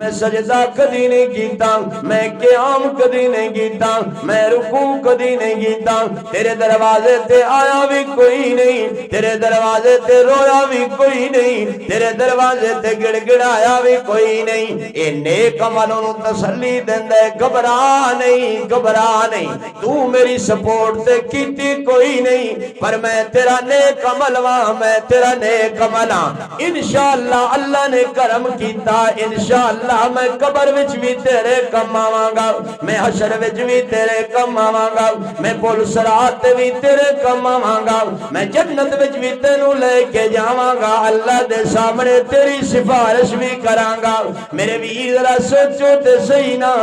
میں سجدہ کدی نہیں کیتا، میں قیام کدی نہیں کیتا، میں رکوع کدی نہیں کیتا، تیرے دروازے تے آیا بھی کوئی نہیں، تیرے دروازے تے رویا بھی کوئی نہیں، تیرے دروازے تے گڑ گڑایا بھی کوئی نہیں۔ اے نیک عملوں نو تسلی دیندا ہے، گھبرا نہیں، گھبرا نہیں، تو میری سپورٹ تے کیتی کوئی نہیں، پر میں تیرا نیک عمل واں، میں تیرا نیک عمل ہاں۔ انشاءاللہ اللہ نے کرم کیتا، انشاءاللہ میں قبر وچ بھی تیرے کم آواں گا، میں حشر وچ بھی تیرے کم آواں گا، میں پل صراط بھی تیرے کم آواں گا، میں جنت وچ بھی تینوں لے کے جاواں گا، اللہ دے سامنے تیری سفارش بھی کراں گا۔ میرے ویر ذرا سوچو تے صحیح نا،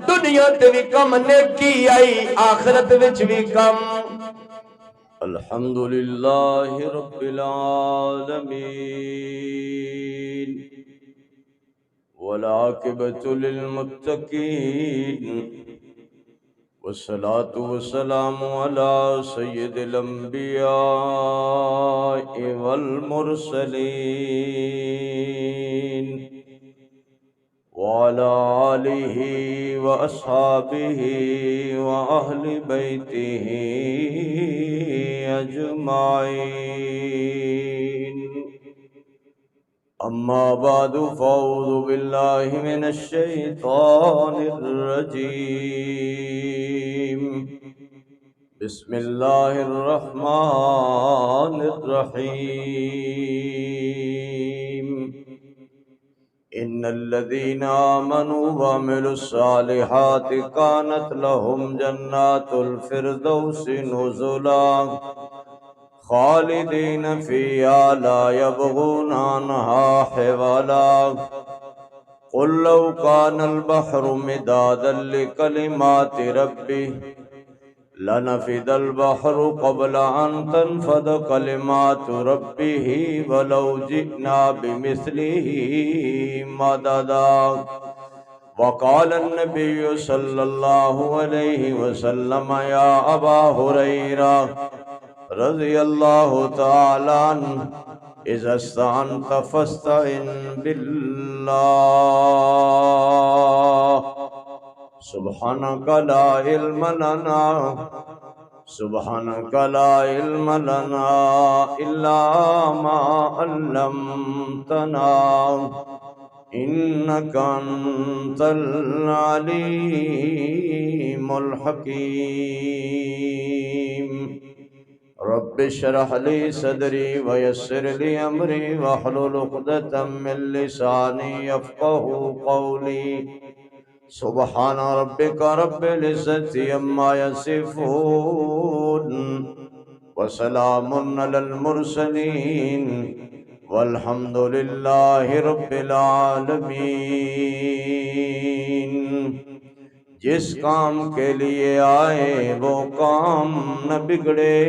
دنیا تے بھی کم نیکی آئی، آخرت وچ بھی کم۔ الحمدللہ رب العالمین والعاقبۃ للمتقین والصلاة والسلام علی سید الانبیاء والمرسلین وعلى آلہ واصحابہ واہل بیتہ اجمعین۔ اما بعد فاعوذ باللہ من الشیطان الرجیم، بسم اللہ الرحمن الرحیم۔ ان الذين آمنوا وعملوا الصالحات كانت لهم جنات الفردوس نزلا خالدين فيها لا يبغون عنها حولا۔ قل لو كان البحر مدادا لكلمات ربي لنفد البحر قبل أن تنفد كلمات ربه ولو جئنا بمثله مددا۔ وقال النبي صلى الله عليه وسلم يا أبا هريرة رضي الله تعالى عنه إذا استعنت فاستعن بالله سبحانك لا علم لنا سبحانك لا علم لنا إلا ما علمتنا إنك أنت العليم الحكيم۔ رب اشرح لي صدري ويسر لي أمري واحلل عقدة من لساني يفقهوا قولي۔ سبحان ربك رب العزة عما يصفون وسلام على المرسلين والحمد لله رب العالمين۔ جس کام کے لیے آئے وہ کام نہ بگڑے،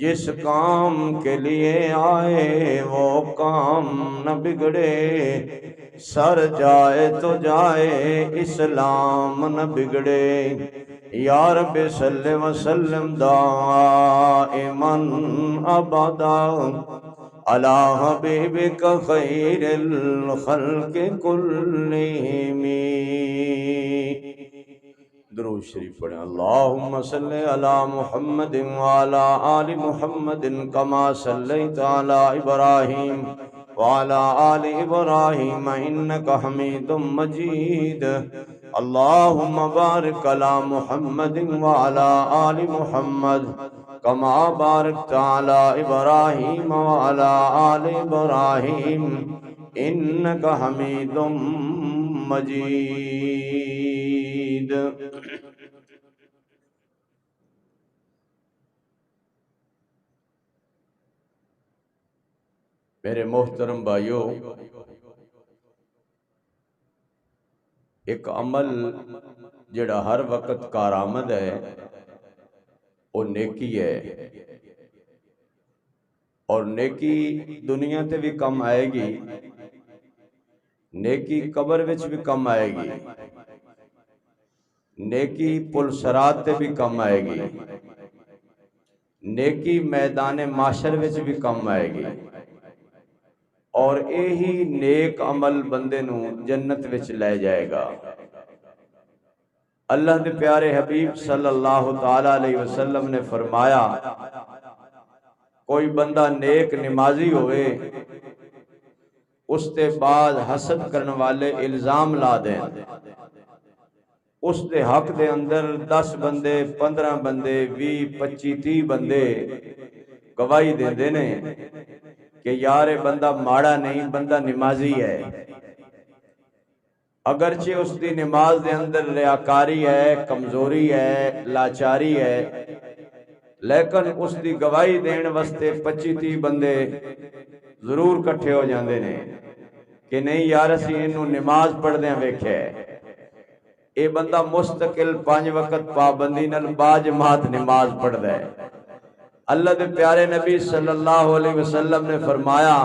جس کام کے لیے آئے وہ کام نہ بگڑے، سر جائے تو جائے اسلام نہ بگڑے۔ یا رب صلی وسلم دائما ابدا علی حبیبک خیر الخلق کلہم۔ درود شریف پڑھیں۔ اللہم صلی علی محمد وعلی آل محمد کما صلیت علی ابراہیم وعلى آل إبراهيم إنك حميد مجيد۔ اللهم بارك على محمد وعلى آل محمد كما باركت على إبراهيم وعلى آل إبراهيم إنك حميد مجيد۔ میرے محترم بھائیو، ایک عمل جڑا ہر وقت کارآمد ہے وہ نیکی ہے، اور نیکی دنیا تے بھی کم آئے گی، نیکی قبر وچ بھی کم آئے گی، نیکی پل صراط تے بھی کم آئے گی، نیکی میدان معاشر وچ بھی کم آئے گی، اور یہی نیک عمل بندے نو جنت وچ لے جائے گا۔ اللہ دے پیارے حبیب صلی اللہ تعالی علیہ وسلم نے فرمایا کوئی بندہ نیک نمازی ہوئے اس دے بعد حسد کرنے والے الزام لا دیں، اس دے حق دے اندر 10 بندے 15 بندے 20 25 30 بندے گواہی دے دینے کہ یار بندہ ماڑا نہیں، بندہ نمازی ہے، اگرچہ اس دی نماز دے اندر ریاکاری ہے، کمزوری ہے، لاچاری ہے، لیکن اس دی گواہی دین واسطے 25 30 بندے ضرور کٹھے ہو جاندے نے کہ نہیں یار اسی انہوں نماز پڑھ دیں ویکھے اے بندہ مستقل 5 وقت پابندی نال باجماعت نماز پڑھ دے۔ اللہ دے پیارے نبی صلی اللہ علیہ وسلم نے فرمایا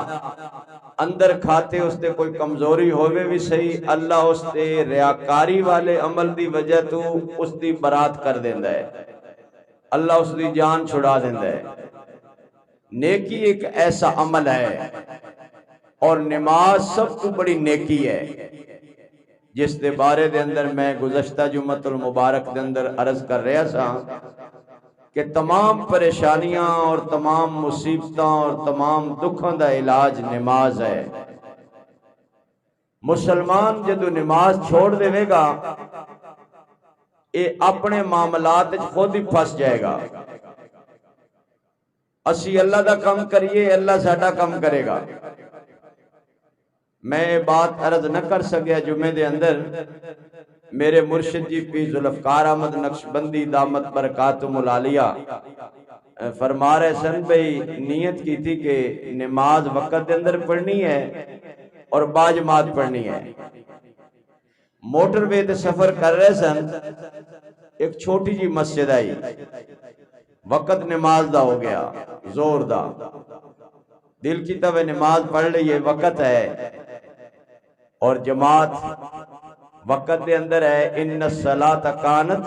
اندر کھاتے اس تے کوئی کمزوری ہوئے بھی صحیح، اللہ اس تے ریاکاری والے عمل دی وجہ تو اس دی برات کر دیندہ ہے، اللہ اس دی جان چھڑا دیندہ ہے۔ نیکی ایک ایسا عمل ہے اور نماز سب کو بڑی نیکی ہے جس دے بارے دے اندر میں گزشتہ جمعۃ المبارک دے اندر عرض کر رہا سا کہ تمام پریشانیاں اور تمام مصیبتاں اور تمام دکھوں دا علاج نماز ہے۔ مسلمان جدو نماز چھوڑ دے گا اے اپنے معاملات خود ہی پھنس جائے گا، اسی اللہ دا کم کریے اللہ ساڈا کم کرے گا۔ میں بات عرض نہ کر سکیا جمعے دے اندر، میرے مرشد جی پی ذوالفقار احمد نقشبندی دامت برکاتہم العالیہ فرما رہے سن بھئی نیت کی تھی کہ نماز وقت دے اندر پڑھنی ہے اور باجماعت پڑھنی ہے۔ موٹر وے تے سفر کر رہے سن، ایک چھوٹی جی مسجد آئی، وقت نماز دا ہو گیا زور دا، دل کی طرح نماز پڑھ لی، یہ وقت ہے اور جماعت وقت دے اندر ہے۔ ان الصلاۃ کانت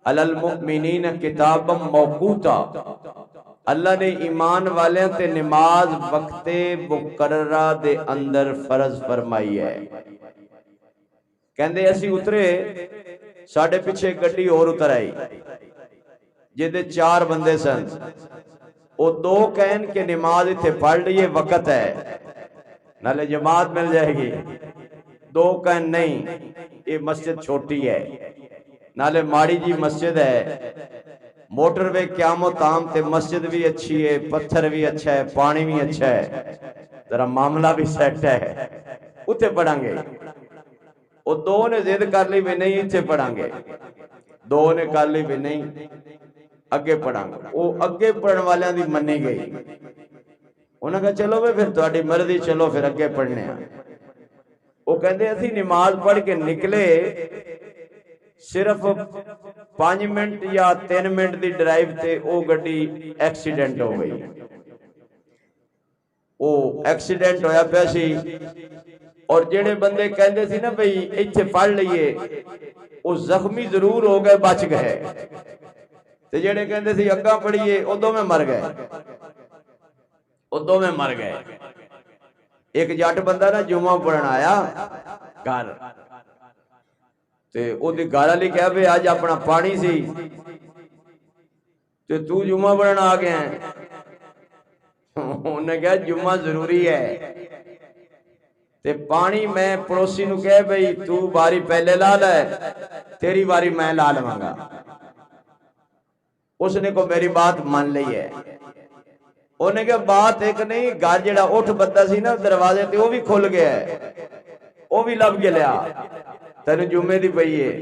علی المؤمنین کتابا موقوتا، اللہ نے ایمان والے تے نماز وقت مقررہ دے اندر فرض فرمائی ہے۔ کہندے اسی اترے، ساڑھے پیچھے گڈی اور اتر آئی جدے 4 بندے سن، وہ 2 کہن کہ نماز اتھے پڑھ لیے وقت ہے نالے جماعت مل جائے گی، 2 کہن نہیں یہ مسجد چھوٹی ہے نالے ماڑی جی مسجد ہے، موٹر وے قیام و تام تے مسجد بھی اچھی ہے، پتھر بھی اچھا ہے، پانی بھی اچھا ہے، ذرا معاملہ بھی سیٹ ہے، اتھے پڑھیں گے۔ وہ 2 نے ضد کر لی بھی نہیں اتھے پڑھیں گے، 2 نے کر لی بھی نہیں اگے پڑھیں گے۔ وہ اگے پڑھن والیاں دی منی گئی، انہوں نے کہا چلو بے پھر تہاڈی مرضی، چلو پھر اگے پڑھنے ہیں۔ وہ کہندے اسی نماز پڑھ کے نکلے، صرف 5 منٹ یا 3 منٹ دی ڈرائیو تے او گڈی ایکسیڈنٹ ہو گئی۔ وہ ایکسیڈنٹ ہویا پیسی اور جڑے بندے کہندے سی نا بھئی ایتھے پڑھ لئیے، وہ زخمی ضرور ہو گئے بچ گئے، تے جڑے کہندے سی اگاں پڑھیے ادوں میں مر گئے، ادوں میں مر گئے۔ ایک جٹ بندہ نا جمعہ پڑھن آیا گھر، تے او دی گھر والی کہا بھئی آج اپنا پانی سی تے تو جمعہ پڑھن آ گیا ہے، انہوں نے کہا جمعہ ضروری ہے تے پانی میں پڑوسی نو کہے بھئی تو باری پہلے لا لے، تیری باری میں لا لوں گا۔ اس نے کو میری بات مان لی ہے، انہوں نے کہا بات ایک نہیں، گھر جڑا اٹھ بندہ سی نا دروازے تے وہ بھی کھل گیا ہے، وہ بھی لب کے لیا تینو جمعے دی پئی ہے۔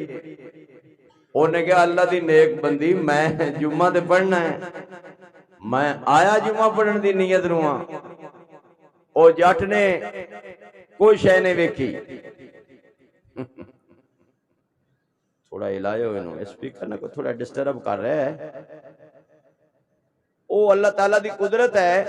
انہوں نے کہا اللہ دی نیک بندی میں جمعہ تے پڑھنا ہے، میں آیا جمعہ پڑھن دی نیت رواں، او جٹ نے کوئی شے نہیں ویکھی، تھوڑا ہلاؤ انہوں اسپیکر نہ کو تھوڑا ڈسٹرب کر رہا ہے، او اللہ تعالیٰ دی قدرت ہے۔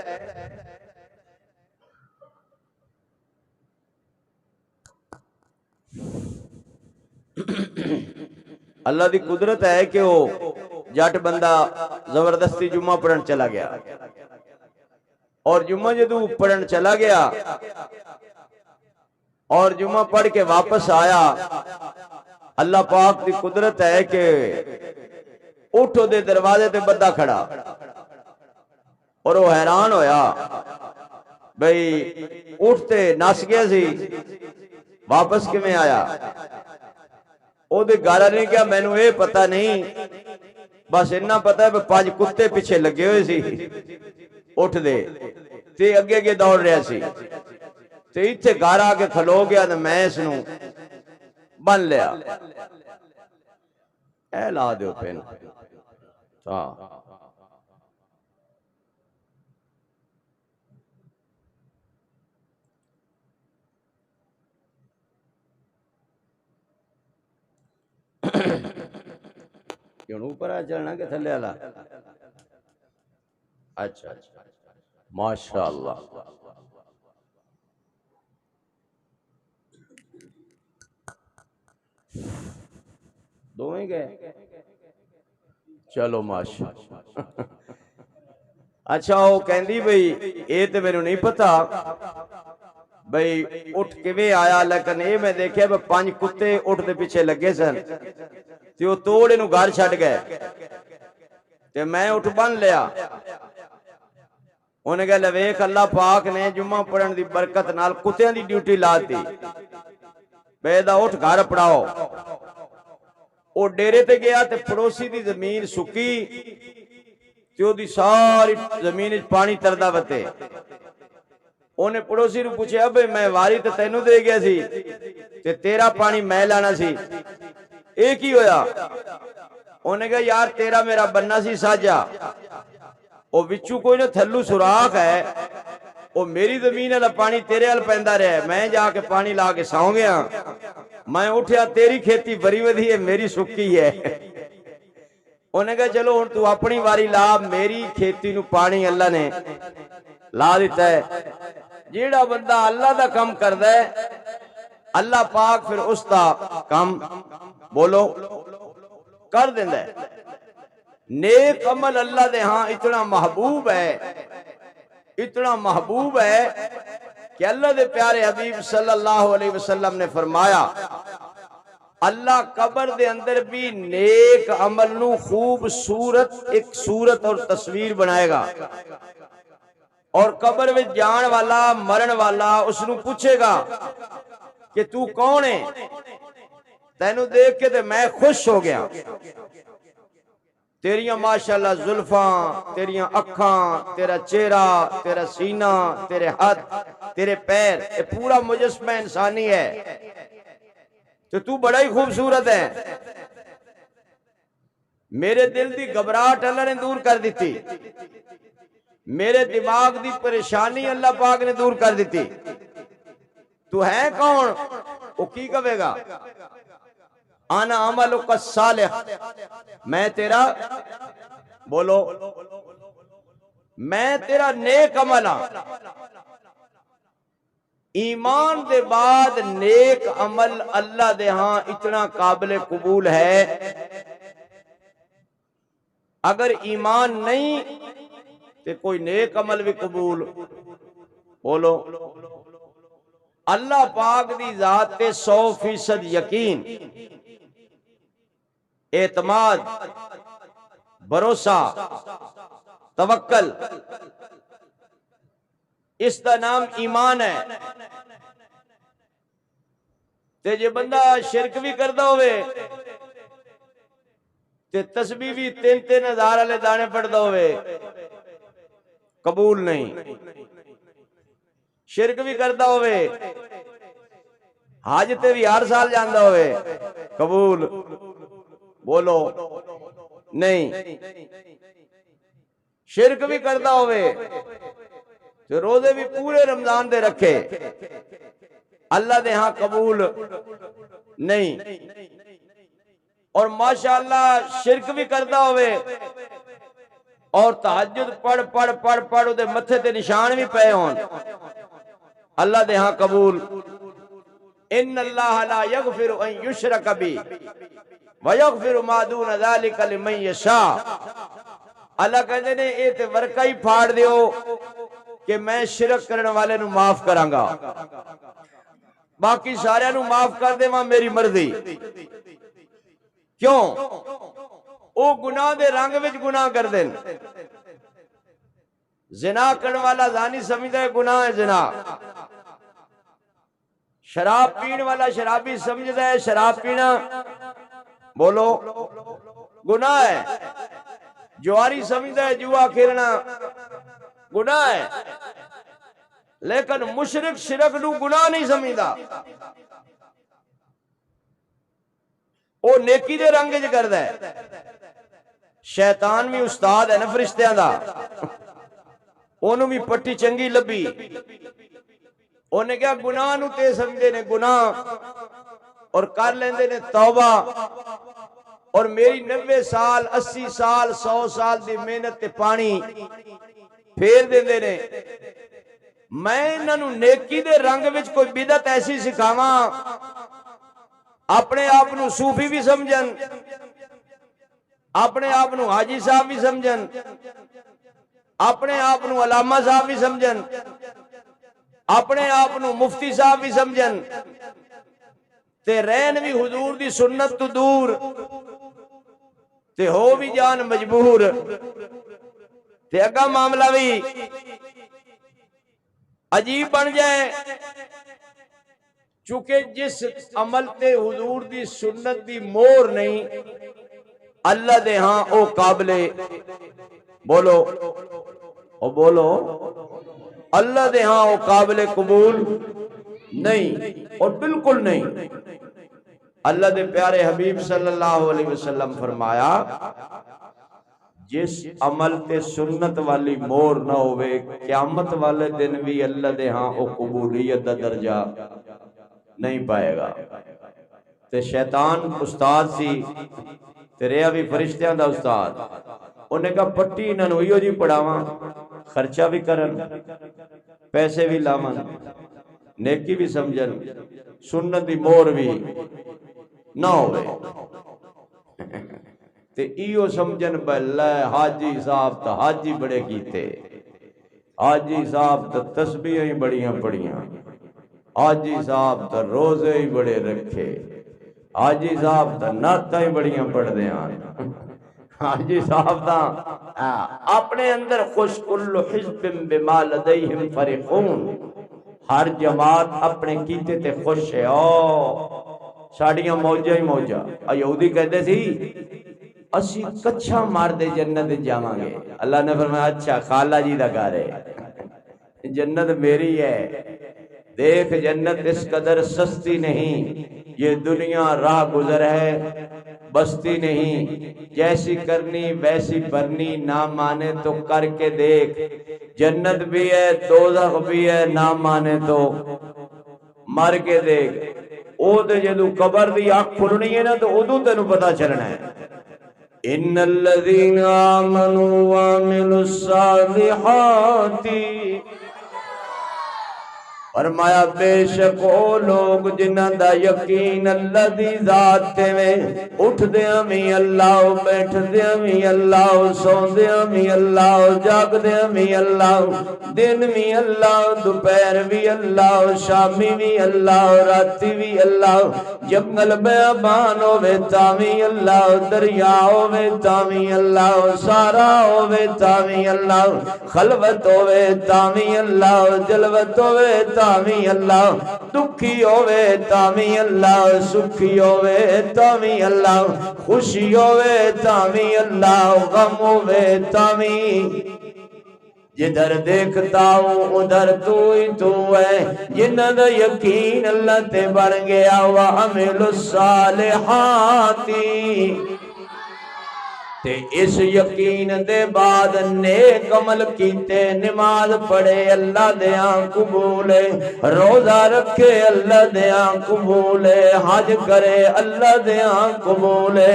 اللہ دی قدرت ہے کہ وہ جٹ بندہ زبردستی جمعہ پڑھن چلا گیا، اور جمعہ جدو پڑھن چلا گیا اور جمعہ پڑھ کے واپس آیا، اللہ پاک دی قدرت ہے کہ اٹھو دے دروازے تے بندہ کھڑا، اور وہ حیران ہویا بھئی اٹھتے نس گیا سی واپس کیویں آیا؟ او دے گھر نے کیا مینوں اے پتہ نہیں، بس اتنا پتہ ہے 5 کتے پیچھے لگے ہوئے سی اٹھ دے تے اگے اگے دوڑ رہا سی تے ایتھے گھر آ کے کھلو گیا تے میں اس نوں بن لیا۔ اے لا دیو پین ہاں کیوں اوپر آ چلنا کہ تھلے والا؟ اچھا اچھا ماشاءاللہ۔ دوویں گئے چلو ماشاء اچھا وہ کہندی بھئی اے تے میرے نہیں پتا بھئی اٹھ کیویں آیا، لیکن اے میں دیکھیا 5 کتے اٹھ دے پیچھے لگے سن تے وہ توڑ نو گھر چھڈ گئے تے میں اٹھ بن لیا۔ انہیں کہا ویکھ اللہ پاک نے جمعہ پڑھن دی برکت نال کتیاں دی ڈیوٹی لا دی، بیدا اٹھ گھر پڑھاؤ۔ وہ ڈیرے تے گیا تے پڑوسی دی زمین سکی تے او دی ساری زمین وچ پانی تردا وتے، انہیں پڑوسی نو پوچھیا بھئی میں واری تے تینوں دے گیا سی تے تیرا پانی میں لانا سی، اے کی ہویا؟ انہیں کہا یار تیرا میرا بننا سی ساجا، او وچوں کوئی نہ تھلو سوراخ ہے، او میری زمین والا پانی تیرے ال پیندا رہا ہے، میں جا کے پانی لا کے سو گیا، میں اٹھیا تیری کھیتی بری ودی ہے میری سکی ہے۔ انہیں کہا چلو ہن تو اپنی واری لا، میری کھیتی نو پانی اللہ نے لا دیتا ہے۔ جیڑا بندہ اللہ دا کم کردا ہے اللہ پاک پھر اس دا کم بولو کر دیندا ہے۔ نیک عمل اللہ دے ہاں اتنا محبوب ہے، اتنا محبوب ہے کہ اللہ دے پیارے حبیب صلی اللہ علیہ وسلم نے فرمایا اللہ قبر دے اندر بھی نیک عمل نو خوبصورت ایک صورت اور تصویر بنائے گا، اور قبر میں جان والا مرن والا اس نو پوچھے گا کہ تو کون ہے؟ تینوں دیکھ کے تے میں خوش ہو گیا، تیریاں ماشاءاللہ زلفاں، تیریاں اکھاں، تیرا چہرہ، تیرا سینہ، تیرے ہاتھ، تیرے پیر، یہ پورا مجسمہ انسانی ہے، تو بڑا ہی خوبصورت ہے۔ میرے دل دی گھبراہٹ اللہ نے دور کر دیتی، میرے دماغ دی پریشانی اللہ پاک نے دور کر دیتی، تو ہے کون؟ وہ کی کہے گا انا عملک الصالح، میں تیرا بولو میں تیرا نیک عمل ہاں۔ ایمان دے بعد نیک عمل اللہ دے ہاں اتنا قابل قبول ہے، اگر ایمان نہیں تو کوئی نیک عمل بھی قبول بولو۔ اللہ پاک دی ذات تے 100% یقین، اعتماد، بھروسہ، توکل، اس کا نام ایمان ہے۔ تے جے بندہ شرک بھی کردا ہوئے تے تسبیح بھی 3-3 ہزار والے دانے پڑھدا ہوئے قبول نہیں، شرک بھی کردا ہوئے حج تے بھی ہر سال جاندا ہوئے قبول بولو نہیں، شرک بھی کردا ہوئے تو روزے بھی پورے رمضان دے رکھے اللہ دے ہاں قبول نہیں، اور ماشاءاللہ شرک بھی کردا ہوئے اور تہجد پڑھ دے متھے تے نشان بھی پے ہون اللہ دے ہاں قبول۔ ان اللہ لا یغفر ان یشرک بہ ویغفر ما دون ذلک لمن یشاء، اللہ کہندے نے اے تے ورکا ہی پھاڑ دیو کہ میں شرک کرنے والے نو معاف کراں گا، باقی سارے نو معاف کر دے میری مرضی۔ کیوں؟ او گناہ دے رنگ وچ گناہ کر دین۔ زنا کرنے والا زانی سمجھدا ہے گناہ ہے زنا، شراب پین والا شرابی سمجھدا ہے شراب پینا بولو گناہ ہے، جواری سمجھدا ہے جوا کھیلنا گناہ ہے، لیکن مشرک شرک نو گناہ نہیں سمجھدا، او نیکی دے رنگ وچ کردا ہے۔ شیطان بھی استاد ہے نا فرشتیاں دا، انہوں بھی پٹی چنگی لبی، انہیں کیا گناہ نو تے سمجھے نے گناہ اور کر لیندے نے توبہ، اور میری 90 سال 80 سال 100 سال دی محنت تے پانی پھیر دیندے نے۔ میں انہاں نو نیکی دے رنگ وچ کوئی بدعت ایسی سکھاواں، اپنے آپ نو صوفی بھی سمجھن، اپنے آپ نو حاجی صاحب بھی سمجھن، اپنے آپ نو علامہ صاحب بھی سمجھن، اپنے آپ نو مفتی صاحب بھی سمجھن، تے رہن بھی حضور دی سنت تو دور، تے ہو بھی جان مجبور، تے اگا معاملہ بھی عجیب بن جائے۔ چونکہ جس عمل تے حضور دی سنت دی مور نہیں، اللہ دے ہاں او قابل بولو او بولو اللہ دے ہاں او قابل قبول نہیں، اور بالکل نہیں۔ اللہ دے پیارے حبیب صلی اللہ علیہ وسلم فرمایا جس عمل تے سنت والی مور نہ ہوئے قیامت والے دن بھی اللہ دے ہاں او قبولیت دا درجہ نہیں پائے گا۔ تے شیطان استاد سی تے رہا بھی فرشتیاں دا استاد، انہیں کہا پٹی انہاں نو ایو جی پڑھاواں، خرچہ بھی کرن، پیسے بھی لاون، نیکی بھی سمجھن، سنت دی مور بھی نہ ہوئے، تے ایو سمجھن بلے حاجی صاحب تا حاجی بڑے کیتے، حاجی صاحب تا تسبیحیں ہی بڑیاں پڑیاں، حاجی صاحب تا روزے ہی بڑے رکھے، حاجی صاحب تا نعتاں ہی بڑیاں پڑھ دیاں، حاجی صاحب تا اپنے اندر خوش کل حزب بما لدیہم فرحون، ہر جماعت اپنے کیتے تے خوش ہے۔ ساڑیاں موجہ ہی موجہ، یہودی کہتے تھی اسی کچھا مار دے جنت جاواں گے، اللہ نے فرمایا اچھا خالہ جی دا گھر ہے، جنت میری ہے۔ دیکھ جنت اس قدر سستی نہیں، یہ دنیا راہ گزر ہے بستی نہیں، جیسی کرنی ویسی بھرنی، نہ مانے تو کر کے دیکھ، جنت بھی ہے دوزخ بھی ہے، نہ مانے تو مر کے دیکھ۔ او تے جدو قبر دی آنکھ کھلنی ہے نا تو ادو تینوں پتہ چلنا ہے۔ ان الذین آمنوا وعملوا الصالحات، فرمایا بے شک او لوگ جنہاں دا یقین اللہ دی ذات تے میں، اٹھ دیاں بھی اللہ، بیٹھ دیاں بھی اللہ، سون دیاں بھی اللہ، جاگ دیاں بھی اللہ، دن بھی اللہ، دوپہر بھی اللہ، شامی بھی اللہ، راتی بھی اللہ، جنگل بیابان ہوے تاں بھی اللہ، دریا ہوے تاں بھی اللہ، سارا ہوے تاں بھی اللہ، خلوت ہوے تاں بھی اللہ، جلوت ہوے تامی اللہ، دکھی ہوئے تامی اللہ، سکھی ہوئے تامی اللہ، خوشی ہوئے تامی اللہ، غم ہوئے تامی، جدھر دیکھتا ہوں ادھر تو ہی تو ہے، جنہ دا یقین اللہ تے بڑھ گیا، وَعَمِلُوا الصَّالِحَاتِ، تے اس یقین دے بعد نیک عمل کیتے، نماز پڑھے اللہ دیاں قبولے، روزہ رکھے اللہ دیاں قبولے، حج کرے اللہ دیاں قبولے،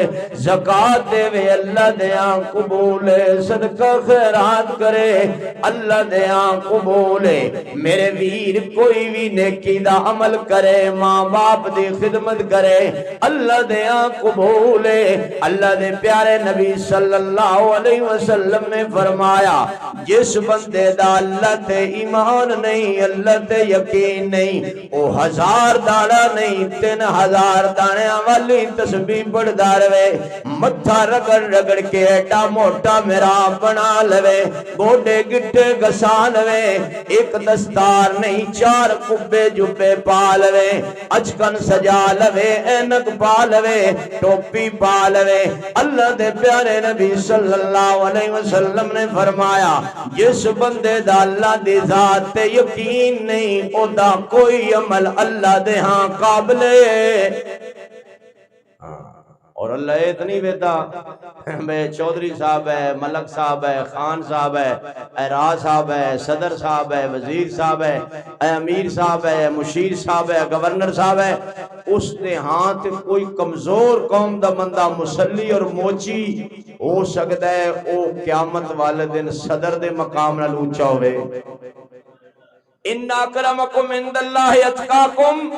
زکاة دے وے اللہ دیاں قبولے، صدقہ خیرات کرے اللہ دیاں قبولے۔ میرے ویر کوئی بھی نیکی دا عمل کرے، ماں باپ دی خدمت کرے اللہ دیاں قبولے۔ اللہ دے پیارے نبی صلی اللہ علیہ وسلم نے فرمایا جس بندے دا اللہ تے ایمان نہیں اللہ تے یقین نہیں او 1000 دانا نہیں 3000 دانے والی تسبیح پڑھدا رہے متھا رگڑ رگڑ کے ایڈا موٹا میرا بنا لوے گوڈے گٹے گسا لوے ایک دستار نہیں 4 کبے جبے پا لوے اچکن سجا لوے اینک پا لوے ٹوپی پا لوے اللہ دے پیارے نبی صلی اللہ علیہ وسلم نے فرمایا جس بندے دا اللہ دی ذات تے یقین نہیں او دا کوئی عمل اللہ دے ہاں قابل اور اللہ اتنی ویدہ میں چودھری صاحب ہے ملک صاحب ہے خان صاحب ہے اعراض صاحب ہے صدر صاحب ہے وزیر صاحب ہے امیر صاحب ہے مشیر صاحب ہے گورنر صاحب ہے اس نے ہاتھ کوئی کمزور قوم دا بندہ مسلی اور موچی ہو سکتا ہے او قیامت والے دن صدر دے مقام نال اونچا ہوئے ان اکرمکم عند اللہ اتقاکم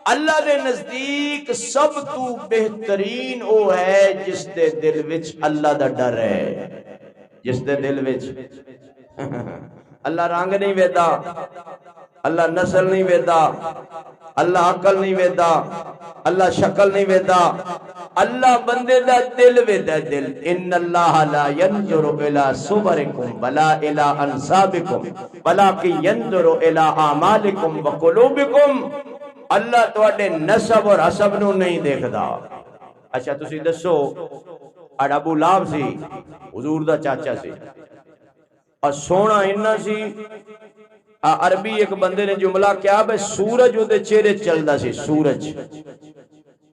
اللہ دے نزدیک سب تو بہترین او ہے جس دے دل وچ اللہ دا ڈر ہے جس دے دل وچ اللہ رنگ نہیں ویدا اللہ نسل نہیں ویدا اللہ عقل نہیں ویدا اللہ شکل نہیں ویدا اللہ بندے دا دل ویدا دل ان اللہ لا ينظر الى صورکم ولا الى انسابکم ولکن ينظر الى اعمالکم وقلوبکم اللہ تواڈے نسب اور حسب نو نہیں دیکھدا اچھا تسی دسو اڑ ابو لہب سی حضور دا چاچا سی اور سونا انہا سی عربی ایک بندے نے جملہ کیا بے سورج او دے چہرے چلدا سی سورج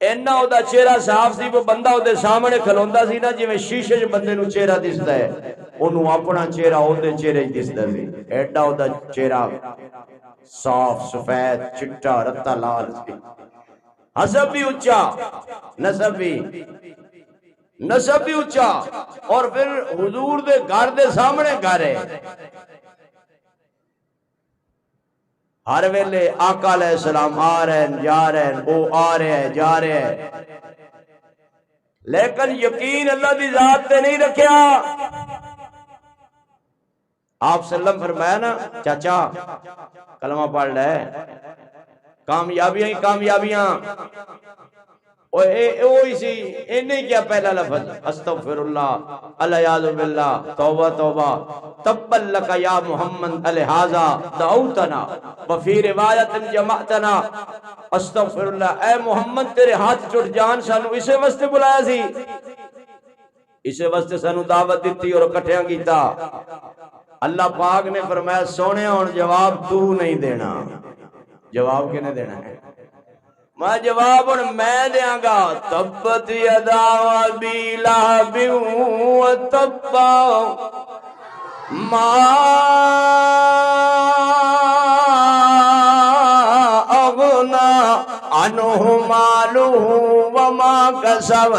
اینا او دا چہرہ صاف سی وہ بندہ او دے سامنے کھلوندا سی نا جی میں شیشے جو بندے نو چہرہ دستا ہے انہوں اپنا چہرہ او دے چہرے دستا سی ایڈا او دا چہرہ صاف سفید چٹا رتا لال حسب بھی اچھا نسب بھی اچھا اور پھر حضور دے گھر دے سامنے گھر ہے ہر ویلے آقا علیہ السلام آ رہے ہیں جا رہے ہیں وہ آ رہے ہیں جا رہے ہیں لیکن یقین اللہ دی ذات تے نہیں رکھیا آپ صلی اللہ علیہ وسلم فرمایا نا چاچا کلمہ پڑھ لے کامیابیاں ہی کامیابیاں اوہی سی انہیں کیا پہلا لفظ استغفر اللہ العیاذ باللہ توبہ توبہ تبا لکا یا محمد الہذا دعوتنا وفی روایت جمعتنا استغفر اللہ اے محمد تیرے ہاتھ چھوٹ جان سانو اسے واسطے بلایا سی اسے واسطے سانو دعوت دیتی اور کٹھیاں کیتا اللہ پاک نے فرمایا سونے اور جواب تو نہیں دینا جواب کنے دینا ہے میں جواب میں دیاں گا تبت یدا ابی لہب وتب ما اغنا عنہ مالہ وما کسب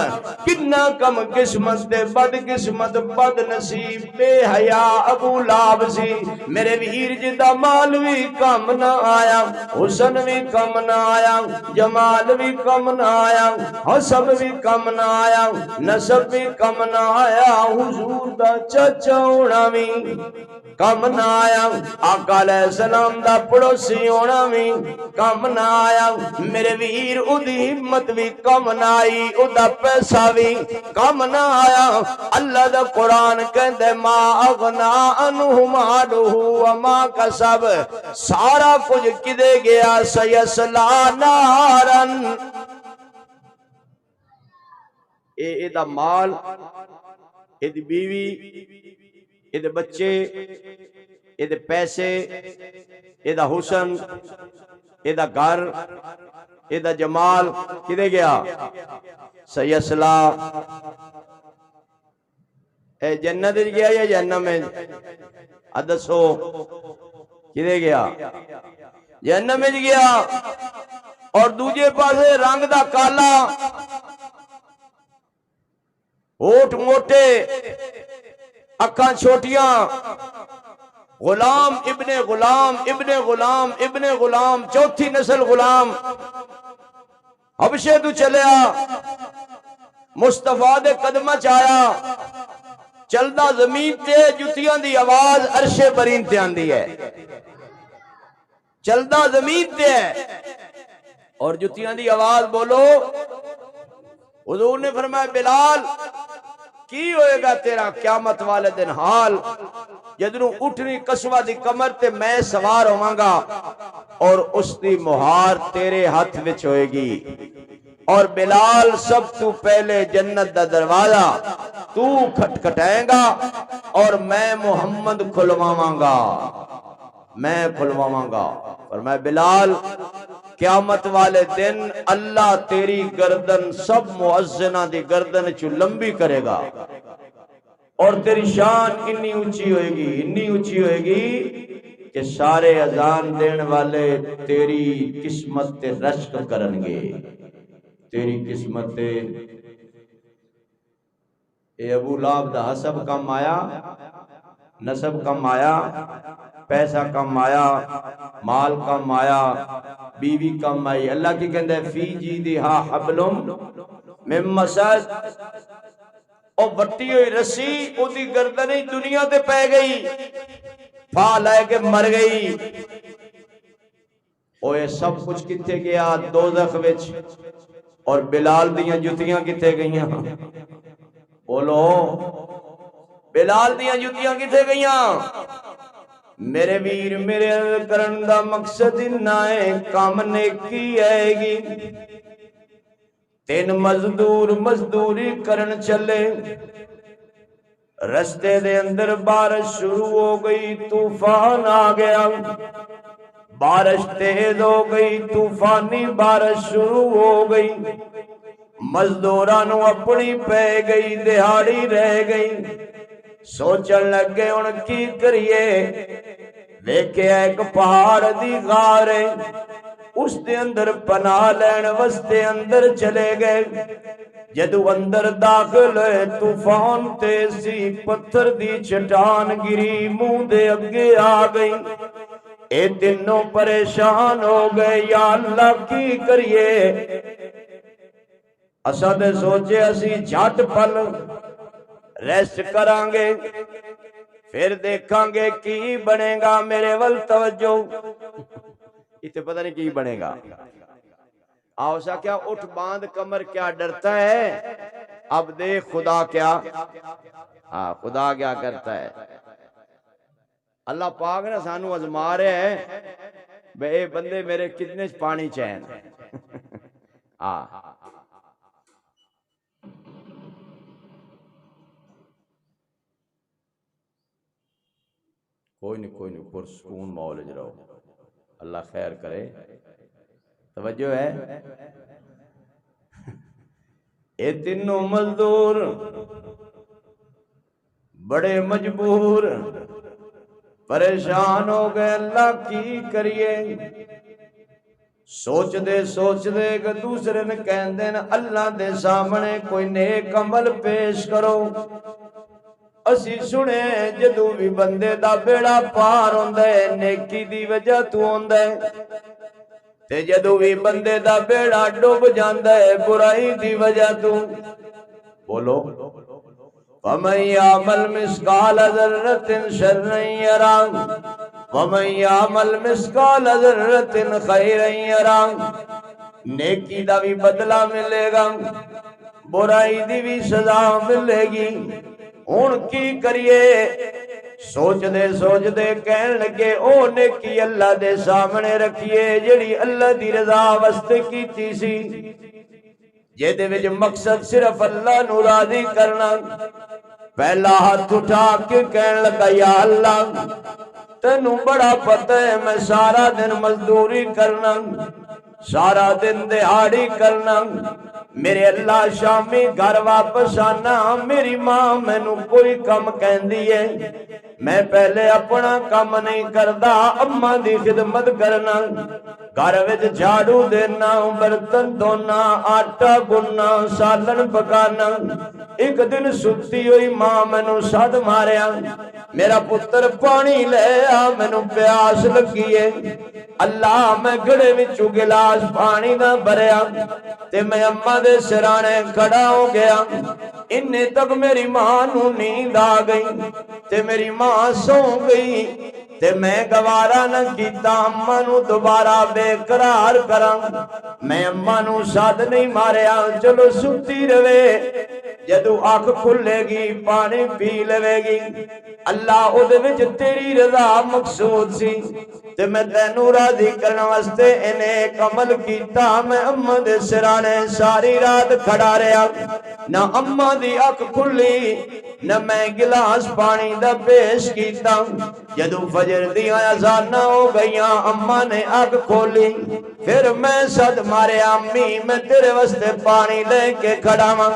کتنا کم قسمت دے بد قسمت بد نصیب بے حیا ابو لہب سی میرے ویر جدا مال بھی کم نہ آیا حسن بھی کم نہ آیا جمال بھی کم نہ آیا حسب بھی کم نہ آیا نسب بھی کم نہ آیا حضور دا چچا ہونا بھی کم نہ آیا آقا علیہ السلام دا پڑوسی ہونا بھی کم نہ آیا میرے ویر اودی ہمت بھی کم نہ آئی اودہ پیسہ بھی کم نہ آیا اللہ دا قرآن کہندے ما اغنا عنہ مالہ وما کسب سارا کچھ کدے گیا سیسلا نارن اے دا مال اے دی بیوی اے دے بچے اے دے پیسے اے دا حسن اے دا گھر اے دا جمال کدے گیا سیسلا اے جنت گیا یا جہنم میں ادسو کدے گیا جہنم میں گیا اور دوجے پاسے رنگ دا کالا ہوٹ موٹے اکھاں چھوٹیاں غلام ابن غلام ابن غلام ابن غلام چوتھی نسل غلام حبشے تو چلیا مصطفیٰ دے قدمہ چایا چلدا زمین تے جتیاں دی آواز عرش برین تے آندی ہے چلدا زمین تے ہے اور جتیاں دی آواز بولو حضور نے فرمایا بلال کی ہوئے گا تیرا قیامت والے دن حال جدنوں اٹھنی قصوہ دی کمر تے میں سوار ہوواں گا اور اس دی مہار تیرے ہاتھ وچ ہوئے گی اور بلال سب تو پہلے جنت دا دروازہ تو کھٹکھٹائیں گا اور میں محمد کھلواواں گا اور میں بلال قیامت والے دن اللہ تیری گردن سب مؤذنہ دی گردن چو لمبی کرے گا اور تیری شان انی اونچی ہوئے گی کہ سارے اذان دین والے تیری قسمت تے رشک کرنگے تیری قسمت تے اے ابو لہب دا حسب کم آیا نسب کم آیا پیسہ کم آیا مال کم آیا بیوی کم آئی اللہ کی کہندے فی جیدہا حبلم من مسد اور بٹی ہوئی رسی او دی گردنی دنیا تے پہ گئی پھا لائے کے مر گئی او یہ سب کچھ کتے گیا دوزخ وچ اور بلال دیاں جتیاں کتے گئیاں بولو بلال دیاں جتیاں کتے گئیاں میرے ویر میرے کرن دا مقصد نائے کام نیکی آئے گی تین مزدوری کرن چلے رستے دے اندر بارش شروع ہو گئی طوفان آ گیا بارش تیز ہو گئی طوفانی بارش شروع ہو گئی مزدورانوں اپنی پہ گئی دہاڑی رہ گئی سوچن لگے ان کی کریے دیکھے ایک پہاڑ دی غار ہے اس دے اندر پناہ لین وستے اندر چلے گئے جدو اندر داخل ہے طوفان تیزی پتھر دی چٹان گری منہ دے اگے آ گئی اے تینوں پریشان ہو گئے یا اللہ کی کریے اسد سوچے اسی جھٹ پل ریسٹ کران گے پھر دیکھاں گے کی بنے گا میرے ول توجہ اتنے پتہ نہیں کی بنے گا آؤ سا کیا اٹھ باندھ کمر کیا ڈرتا ہے اب دیکھ خدا کیا خدا کیا کرتا ہے اللہ پاک نے سانو ازما رہے ہیں بے بندے میرے کتنے پانی چین کوئی نہیں پرسکون مولج رہو اللہ خیر کرے توجہ ہے اے تینوں مزدور بڑے مجبور پریشان ہو گئے اللہ کی کریے سوچ دے کہ دوسرے نے کہندے نا اللہ دے سامنے کوئی نیک عمل پیش کرو اسی سنے جدو بھی بندے دا بیڑا پار ہوندا ہے نیکی دی وجہ تو ہوندا ہے تے جدو بھی بندے دا بیڑا ڈوب جاندا ہے برائی دی وجہ تو بولو وَمَن يَعْمَلْ مِثْقَالَ ذَرَّةٍ شَرًّا يَرَهُ وَمَن يَعْمَلْ مِثْقَالَ ذَرَّةٍ خَيْرًا يَرَهُ نیکی دا بھی بدلہ ملے گا برائی دی بھی سزا ملے گی ہون کی کریے سوچ دے کہن لگے او نیکی اللہ دے سامنے رکھیے جڑی اللہ دی رضا واسطے کیتی سی جے وچ مقصد صرف اللہ نو راضی کرنا پہلا ہاتھ اٹھا کے کہن لگا یا اللہ تینوں بڑا پتہ ہے میں سارا دن مزدوری کرنا سارا دن دہاڑی کرنا میرے اللہ شامی گھر واپس آنا میری ماں مینوں کوئی کم کہندی ہے میں پہلے اپنا کام نہیں کردا اماں دی خدمت کرنا گھر وچ جھاڑو دینا برتن دھونا آٹا گننا سالن پکانا ایک دن ستی ہوئی ماں مینوں سد ماریا میرا پتر پانی لے آ مینوں پیاس لگی ہے اللہ میں گھڑے وچوں گلاس پانی دا بھریا تے میں اماں دے سرانے کھڑا ہو گیا انہیں تک میری ماں نو نیند آ گئی تے میری ماں سو گئی تے میں گوارا نہ کیتا اماں نو دوبارہ بے قرار کراں میں اماں نو ساتھ نہیں ماریا چلو ستی رہے جدو آنکھ کھلے گی پانی پی لے گی اللہ او دے وچ تیری رضا مقصود سی تے میں تینوں راضی کرن واسطے انہیں ایک عمل کیتا میں اماں دے سرانے ساری رات کھڑا رہیا نہ اماں دی اکھ کھلی نہ میں گلاس پانی دا پیش کیتا جدو فجر دیاں اذاناں ہو گئیاں اماں نے اکھ کھولی پھر میں صد مارے امی میں تیرے واسطے پانی لے کے کھڑا ہاں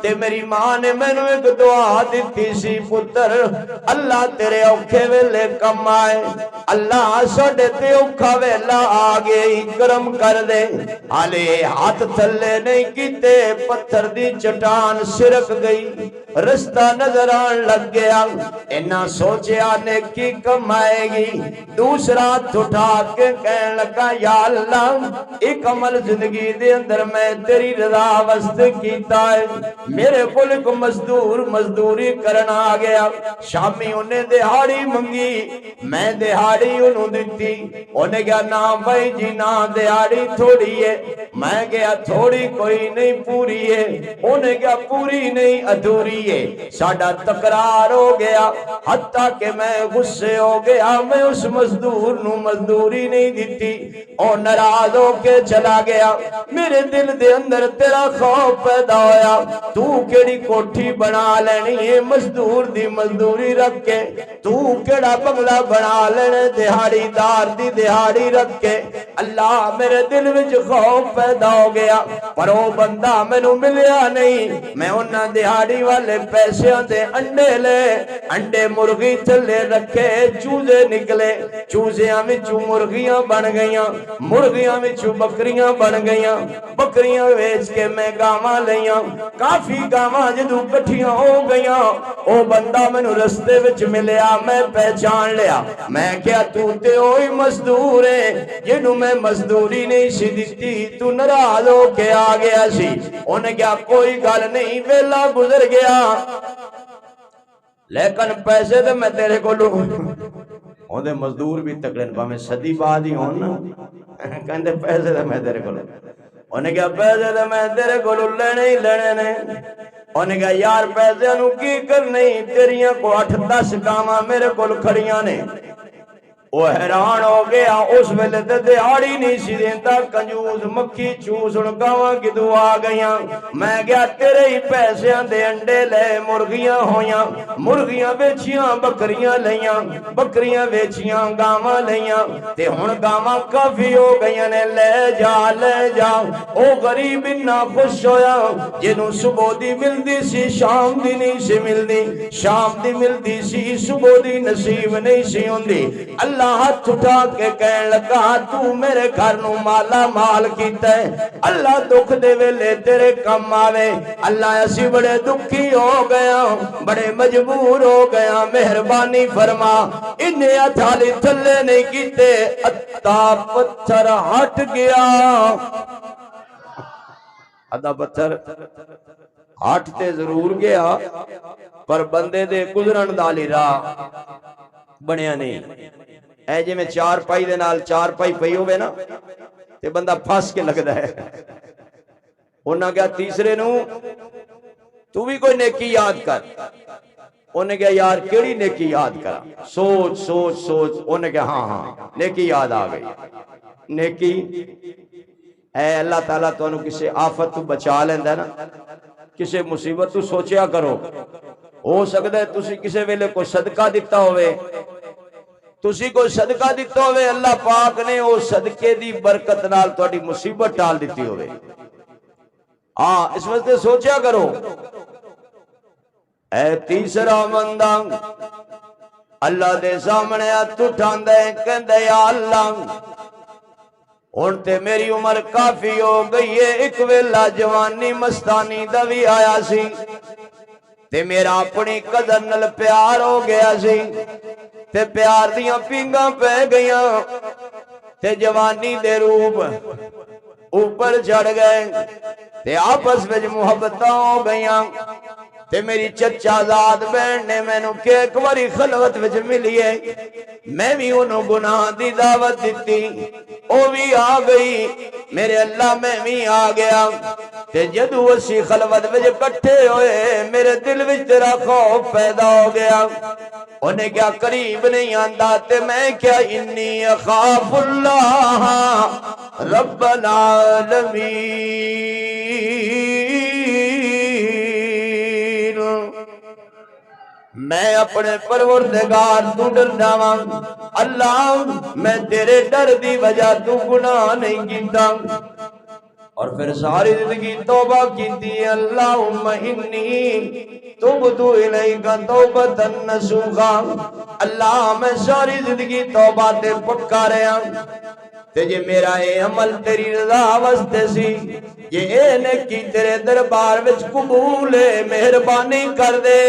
تے میری ماں نے مینوں ایک دعا دتی سی پتر اللہ تیرے اوکھے ویلے کم آئے اللہ ساڈے تے اوکھا ویلا آ گئی کرم کر دے حالے ہاتھ تھلے نہیں کیتے پتھر دی چٹان سرک گئی رستہ نظر آن لگ گیا انہاں سوچیا نیکی کم آئے گی دوسرا ہاتھ اٹھا کے کہنے لگا یا اللہ ایک عمل زندگی دے اندر میں تیری رضا واسطے کیتا ہے میرے کول ایک مزدور مزدوری کرنا آ گیا شامی انہیں دہاڑی منگی میں دہاڑی انہوں دیتی انہیں کہا نا بھائی جی نا دہاڑی تھوڑی ہے میں کہا تھوڑی کوئی نہیں پوری ہے انہیں کہا پوری نہیں ادھوری ہے ساڈا تکرار ہو گیا حتیٰ کہ میں غصے ہو گیا میں اس مزدور نو مزدوری نہیں دیتی اور ناراض ہو کے چلا گیا میرے دل دے اندر تیرا خوف پیدا ہویا تو کیڑی کوٹھی بنا لینی ہے مزدور دی مزدوری رکھ کے تو کیڑا بنگلہ بنا لینے دہاڑی دار دی دہاڑی رکھ کے اللہ میرے دل وچ خوف پیدا ہو گیا پر وہ بندہ مینوں ملیا نہیں میں انہاں دہاڑی والے پیسے دے انڈے لے انڈے مرغی تھلے رکھے چوزے نکلے چوزیاں وچوں مرغیاں بن گئیاں مرغیاں وچوں بکریاں بن گئیاں بکریاں ویچ کے میں گاواں لیاں کافی گاواں جدوں کٹھیاں ہو گئیاں او بندہ مینوں رستے وچ ملیا میں پہچان لیا میں کیا تو تے اوہی مزدور ہے جنوں میں مزدوری نہیں سی دتی تو ناراض ہو کے آ گیا سی انہیں کیا کوئی گل نہیں ویلا گزر گیا لیکن پیسے تو میں تیرے کو لوں اوندے مزدور بھی تکڑے پاویں صدی بعد ہی ہون نا کہندے پیسے تو میں تیرے کو لوں انہیں کہا پیسے تو میں تیرے کو لینے ہی لینے نے انہیں کہا یار پیسے نو کی کرنے تیریاں کو 8-10 گاواں میرے کو کھڑیاں نے وہ حیران ہو گیا اس ویلے تے دہاڑی نہیں سی دیندا کنجوس مکھی چوس ہن گاواں کدوں آ گئیاں میں گیا تیرے ہی پیسیاں دے انڈے لے مرغیاں ہویاں مرغیاں ویچیاں بکریاں لیاں بکریاں ویچیاں گاواں لیاں تے ہن گاواں کافی ہو گئیاں نے لے جا او غریب اتنا خوش ہویا جنوں صبح دی ملدی سی شام دی نہیں سی ملدی شام دی ملدی سی صبح دی نصیب نہیں سی ہوندی اللہ ہاتھ اٹھا کے کہنے لگا تو میرے گھر نو مالا مال کیتا ہے اللہ دکھ دے ویلے تیرے کم آوے اللہ اسی بڑے دکھی ہو گیا بڑے مجبور ہو گیا مہربانی فرما انہیں اتھالی تھلے نہیں کیتے اتا پتھر ہٹ گیا ادا پتھر ہٹ تے ضرور گیا پر بندے دے گزرن دالی راہ بنیا نہیں اے جی میں 4 پائی دے نال 4 پائی پئی ہوئے نا تے بندہ پھاس کے لگدا ہے انہاں کہا تیسرے نو تو بھی کوئی نیکی یاد کر انہیں کہا یار کیڑی نیکی یاد کرا سوچ انہیں کہا ہاں نیکی یاد آ گئی نیکی اے اللہ تعالیٰ تو انہوں کسے آفت تو بچا لیندہ نا کسے مصیبت تو سوچیا کرو ہو سکتا ہے تسی کسے ویلے کو صدقہ دیتا ہوئے تسی کو صدقہ دیتا ہوئے اللہ پاک نے وہ صدقے دی برکت نال تہاڈی مصیبت ٹال دیتی ہوئے ہاں اس واسطے سوچیا کرو اے تیسرا بندہ اللہ دے سامنے ہاتھ اٹھاندا ہے کہندا یا اللہ ہن تے میری عمر کافی ہو گئی ہے ایک ویلا جوانی مستانی دا وی آیا سی تے میرا اپنی قدر نال پیار ہو گیا سی تے پیار دیاں پینگاں پہ گئیاں تے جوانی دے روپ اوپر چڑھ گئے تے آپس وچ محبتاں ہو گئیاں تے میری چچا زاد بہن نے مینوں کہ ایک واری خلوت وچ ملی ہے میں بھی انہوں گناہ دی دعوت دیتی او بھی آ گئی میرے اللہ میں بھی آ گیا تے جدو اسی خلوت وچ کٹھے ہوئے میرے دل وچ تیرا خوف پیدا ہو گیا انہیں کیا قریب نہیں آندا تے میں کیا انی اخاف اللہ رب العالمین میں اپنے پروردگار تو ڈر جاواں اللہ میں تیرے ڈر دی وجہ تو گناہ نہیں کیتا اور پھر ساری زندگی توبہ کیتی اللہم انی تبتو الیک توبۃ نصوحا اللہ میں ساری زندگی توبہ تے پکا رہا تے جے میرا اے عمل تیری رضا واسطے سی یہ اے نیکی تیرے دربار وچ قبول ہے مہربانی کر دے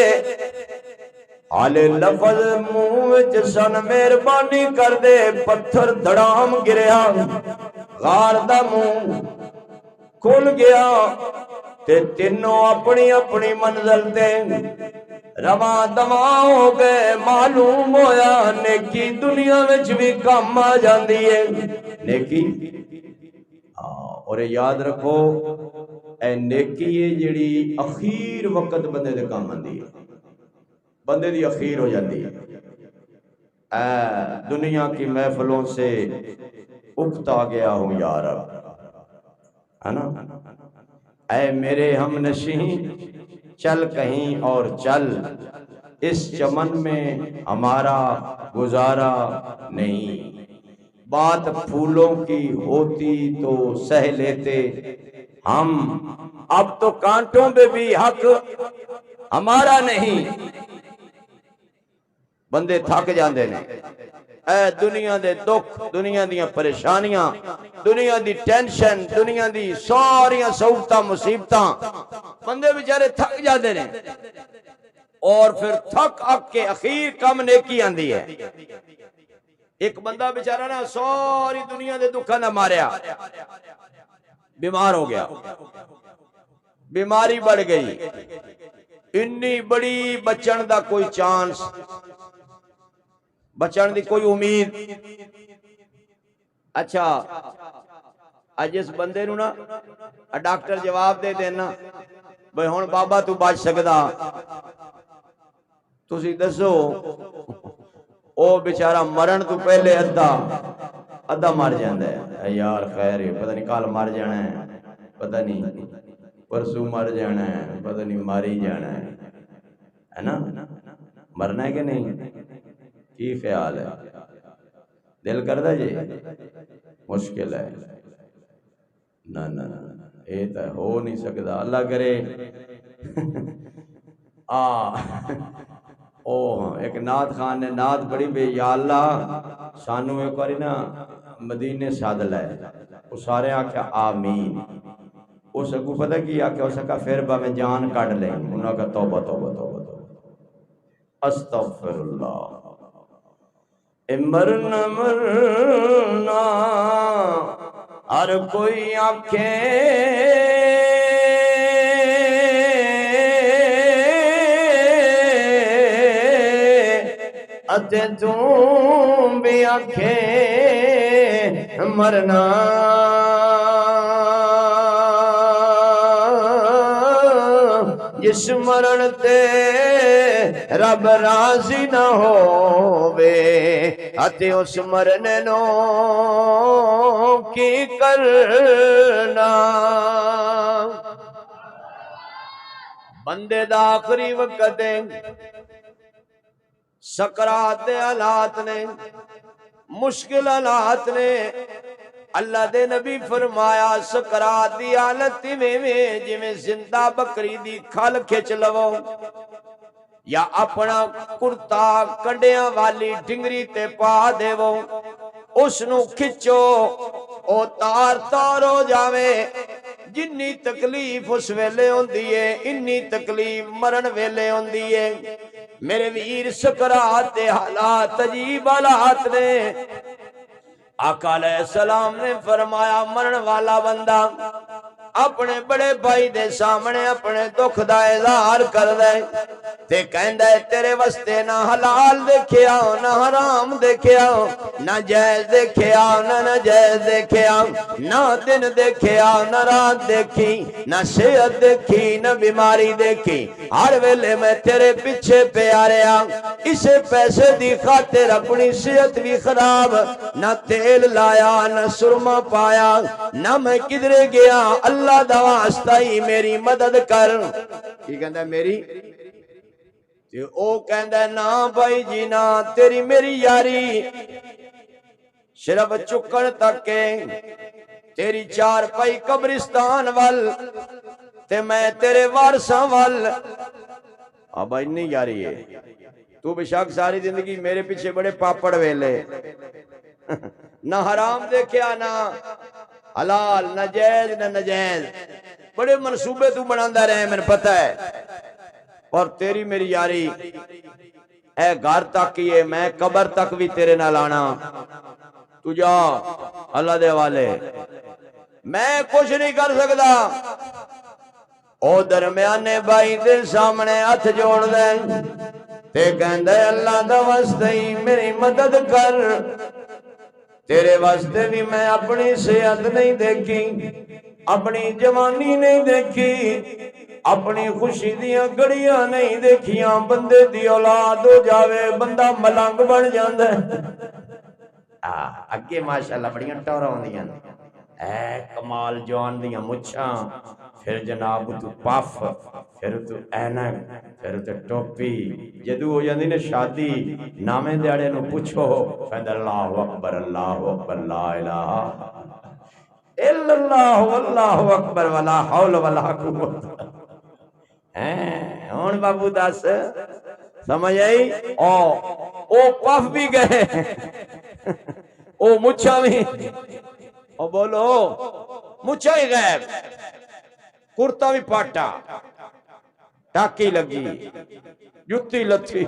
آلے لفظ منہ وچ سن مہربانی کر دے پتھر دھڑام گریا غار دا منہ کھل گیا تے تینوں اپنی اپنی منزل تے رواں دواں ہو گئے معلوم ہویا نیکی دنیا وچ بھی کام آ جاندی ہے نیکی اور یاد رکھو اے نیکی ہے جڑی اخیر وقت بندے دے کام آندی ہے بندے دی اخیر ہو جاندی ہے دنیا کی محفلوں سے اکتا گیا ہوں یا رب ہے نا اے میرے ہم نشین چل کہیں اور چل اس چمن میں ہمارا گزارا نہیں بات پھولوں کی ہوتی تو سہ لیتے ہم اب تو کانٹوں پہ بھی حق ہمارا نہیں بندے تھک جاندے نے اے دنیا دے دکھ دنیا دیاں پریشانیاں دنیا دی ٹینشن دنیا دی ساریاں سہولتاں مصیبتاں بندے بیچارے تھک جاندے نے اور پھر تھک اک کے اخیر کم نیکی آندی ہے ایک بندہ بیچارہ نا ساری دنیا دے دکھاں نہ ماریا بیمار ہو گیا بیماری بڑھ گئی انی بڑی بچن دا کوئی چانس بچن دی کوئی امید اچھا اج اس بندے نو نا ڈاکٹر جواب دے دینا بھئی ہن بابا تو بچ سکدا تسی دسو او بیچارہ مرن تو پہلے ادھا مر جاندا ہے یار خیر ہے پتہ نہیں کل مر جانا ہے پتہ نہیں پرسوں مر جانا ہے پتہ نہیں ماری جانا ہے نا مرنا ہے کہ نہیں کی خیال ہے دل کردہ جی مشکل ہے نہ یہ تو ہو نہیں سکتا اللہ کرے ایک نعت خان نے نعت پڑھی بے یا اللہ سانو ایک باری نا مدینے ساد لائے وہ سارے آکھا آمین اس کو پتہ کی آکھا اس کا پھر با میں جان کٹ لیں انہوں کا توبہ توبہ توبہ استغفر اللہ مرنا مرنا ہر کوئی آنکھیں اتے تم بھی آنکھیں مرنا جس مرن تے رب راضی نہ ہووے اتے اس مرنے نو کی کرنا بندے دا آخری وقت سکرات دے حالات نے مشکل حالات نے اللہ دے نبی فرمایا سکرات دی حالت میں جویں زندہ بکری دی کھل کھچ لو یا اپنا کرتا کنڈیاں والی ڈنگری تے پا دیو اس نو کھچو او تار تار ہو جاوے جنی تکلیف اس ویلے ہوندی ہے انی تکلیف مرن ویلے ہوندی ہے میرے ویر سکرات دے حالات عجیب حالات نے آقا علیہ السلام نے فرمایا مرن والا بندہ اپنے بڑے بھائی دے سامنے اپنے دکھ دا اظہار کر دے تے کہندا ہے تیرے واسطے نہ حلال دیکھیا نہ حرام دیکھیا نہ جائز دیکھیا نہ ناجائز دیکھیا نہ دن دیکھیا نہ رات دیکھی نہ صحت دیکھی نہ بیماری دیکھی ہر ویلے میں تیرے پیچھے پیا رہا اسے پیسے دی خاطر اپنی صحت بھی خراب نہ تیل لایا نہ سرما پایا نہ میں کدھرے گیا اللہ دا واسطہ ہی میری مدد کر کی کہندا ہے میری تے او کہندا ہے نا بھائی جی نا تیری میری یاری صرف چکن تک کے تیری چار پائی قبرستان وال تے میں تیرے وارثاں وال اب اتنی یاری ہے تو بے شک ساری زندگی میرے پیچھے بڑے پاپڑ ویلے نہ حرام دیکھیا نہ حلال نہ جائز نہ ناجائز بڑے منصوبے تو بناندا رہے میں پتہ ہے اور تیری میری یاری اے گھر تک ہی ہے میں قبر تک بھی تیرے نال آنا تو جا اللہ دے والے میں کچھ نہیں کر سکتا او درمیانے بھائی دے سامنے ہاتھ جوڑ دے تے کہندا ہے اللہ دا واسطے ہی میری مدد کر تیرے واسطے بھی میں اپنی صحت نہیں دیکھی اپنی جوانی نہیں دیکھی اپنی خوشی دیاں گڑیاں نہیں دیکھیاں بندے دی اولاد ہو جاوے بندہ ملنگ بن جاندا ہے اگے ماشاءاللہ بڑیاں ٹوراں ہوندیاں اے کمال جوان دیاں مچھاں پھر جناب تو پف پھر تو اینک پھر تو ٹوپی جدو ہو جاندی نے شادی نامے دیاڑے نو پوچھو کہندا اللہ اکبر لا الہ الا اللہ واللہ اکبر ولا حول ولا قوت ہن بابو دس سمجھ آئی او پف بھی گئے او مچھاں بھی او بولو مچھاں ہی غائب کرتا بھی پاٹا ٹاکی لگی جتی لتھی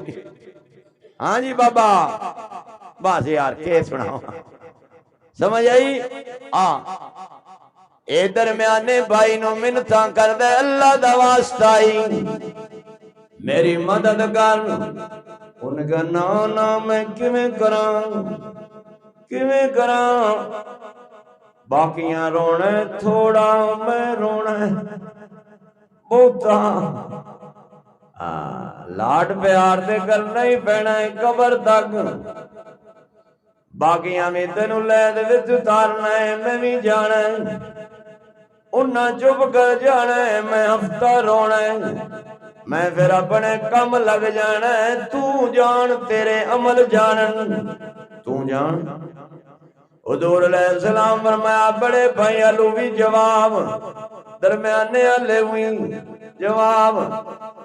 ہاں جی بابا بس یار کے سناؤ سمجھ آئی اے درمیانے بھائی نو منتاں کر دے اللہ دا واسطہ ہی میری مدد کر ان کا نا میں کیویں کراں باقیاں رونا تھوڑا میں رونا بہتا لاڈ پیار دے کرنا ہی پینا ہے قبر تک باقیاں میں تینوں لے دے وچ اتارنا ہے میں بھی جانا ہے انہاں چپ کر جانا ہے میں ہفتہ رونا ہے میں پھر اپنے کم لگ جانا ہے تو جان تیرے عمل جانن تو جان حضور علیہ السلام فرمایا بڑے بھائی علو بھی جواب درمیانے والے ہوئی جواب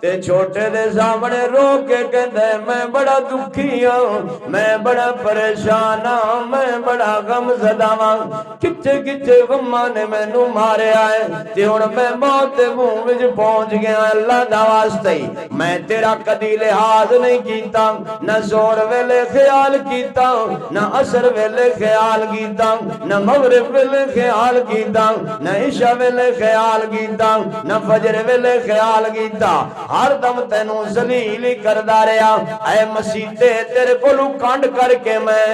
تے چھوٹے دے سامنے رو کے کہندا ہے میں بڑا دکھی ہوں میں بڑا پریشان ہوں میں بڑا غم زدہ ہوں کتھے غماں نے مینوں ماریا ہے تے ہن میں موت دے منہ وچ پہنچ گیا اللہ دا واسطے میں تیرا کدی لحاظ نہیں کیتا نہ زور ویلے خیال کیتا نہ عصر ویلے خیال کیتا نہ مغرب ویلے خیال کیتا نہ عشاء ویلے خیال کیتا نہ فجر ویلے خیال کیتا ہر دم تینوں ذلیل کردا رہیا اے مسیح تیرے کولوں کانڈ کر کے میں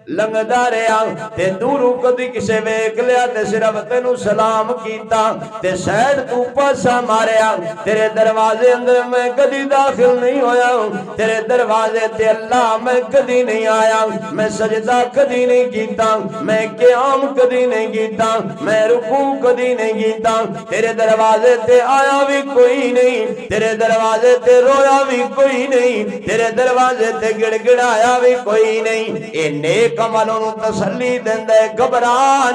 لنگدا رہیا تے دوروں کدی کسے ویکھ لیا تے صرف تینوں سلام کیتا تے سیڈ تو پاسا ماریا تیرے دروازے اندر میں کدی داخل نہیں ہویا تیرے دروازے تے اللہ میں کدی نہیں آیا میں سجدہ کدی نہیں کیتا میں قیام کدی نہیں کیتا میں رکوع کدی نہیں کیتا تیرے دروازے تے آیا بھی کوئی نہیں تیرے دروازے تے رویا بھی کوئی نہیں تیرے دروازے تے گڑ گڑایا بھی کوئی نہیں اے نیک عملوں نو تسلی دیندا ہے گھبرا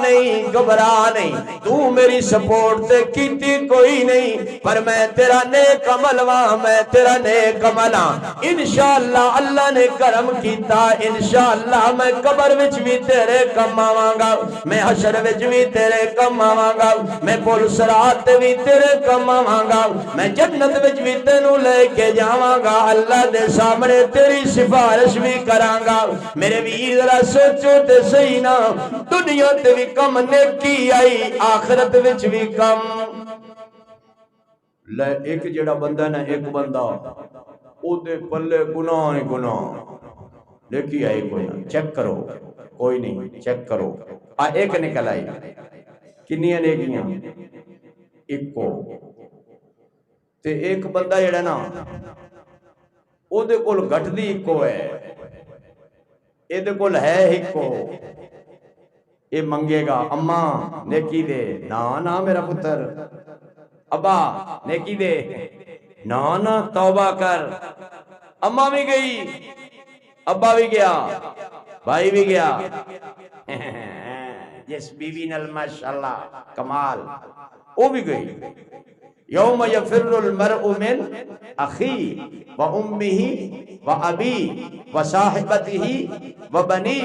نہیں تو میری سپورٹ تے کیتی کوئی نہیں پر میں تیرا نیک عمل واں میں تیرا نیک عمل ہاں انشاءاللہ اللہ نے کرم کیتا انشاءاللہ میں قبر وچ بھی تیرے کم آواں گا میں حشر وچ بھی تیرے کم آواں گا میں پل صراط تے بھی تیرے کم آواں گا میں جنت وچ بھی تینوں لے کے جاواں گا اللہ دے سامنے تیری سفارش بھی کراں گا میرے ویر ذرا سوچو تے صحیح نا، دنیا تے بھی کم نیکی آئی، آخرت وچ بھی کم لے۔ ایک جڑا بندہ نا، ایک بندہ او دے پلے گناہ نہیں گناہ، نیکی آئی کوئی نہ، چیک کرو، کوئی نہیں، چیک کرو، ایک نکل آئی، کنیاں نیکیاں؟ ایک کو تے ایک بندہ جڑا نا او دے کول گھٹ دی ایک کو ہے، اے دے کول ہے ایک کو، اے منگے گا اماں نیکی دے، نا نا میرا پتر، ابا نیکی دے، نا نا توبہ کر، اماں بھی گئی، ابا بھی گیا، بھائی بھی گیا، جس بیوی نال ماشاءاللہ کمال، وہ بھی گئی۔ یوم یفر المرء من اخی و امہ و ابی و صاحبتہ و بنی